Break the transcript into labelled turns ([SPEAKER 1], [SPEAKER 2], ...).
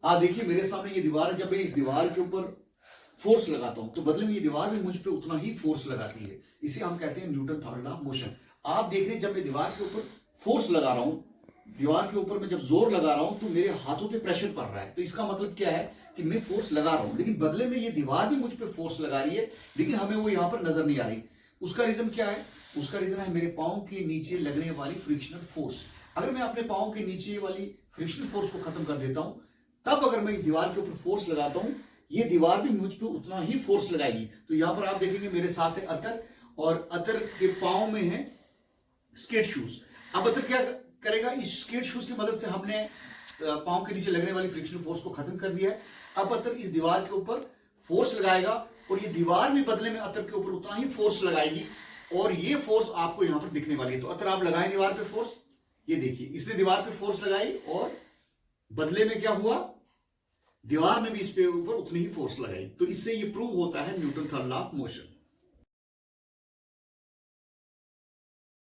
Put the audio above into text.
[SPEAKER 1] देखिए मेरे सामने ये दीवार है, जब मैं इस दीवार के ऊपर फोर्स लगाता हूं तो बदले में ये दीवार भी मुझ पे उतना ही फोर्स लगाती है। इसे हम कहते हैं Newton third law of motion. आप देख रहे हैं जब मैं दीवार के ऊपर फोर्स लगा रहा हूं, दीवार के ऊपर मैं जब जोर लगा रहा हूं तो मेरे हाथों पे प्रेशर पड़ रहा है। तो इसका मतलब क्या है कि मैं फोर्स लगा रहा हूं, लेकिन बदले में ये दीवार भी मुझ पे फोर्स लगा रही है, लेकिन हमें वो यहां पर नजर नहीं आ रही। उसका रीजन क्या है? उसका रीजन है मेरे पांव के नीचे लगने वाली फ्रिक्शनल फोर्स। अगर मैं अपने पांव के नीचे वाली फ्रिक्शनल फोर्स को खत्म कर देता हूं, तब अगर मैं इस दीवार के ऊपर फोर्स लगाता हूं, ये दीवार भी मुझ पे उतना ही फोर्स लगाएगी। तो यहां पर आप देखेंगे मेरे साथ है अतर, और अतर के पांव में है स्केट शूज। अब अतर क्या करेगा? इस स्केट शूज की मदद से हमने पांव के नीचे लगने वाली फ्रिक्शनल फोर्स को खत्म कर दिया है। अब अतर इस दीवार के ऊपर फोर्स लगाएगा और ये दीवार भी बदले में अतर के ऊपर उतना ही फोर्स लगाएगी, और ये फोर्स आपको यहां पर दिखने वाली है। तो अतर आप लगाएं दीवार पे फोर्स, ये देखिए इसने दीवार पे फोर्स लगाई और बदले में क्या हुआ? दीवार ने भी इस पे ऊपर उतनी ही फोर्स लगाई। तो इससे ये प्रूव होता है Newton third law of motion.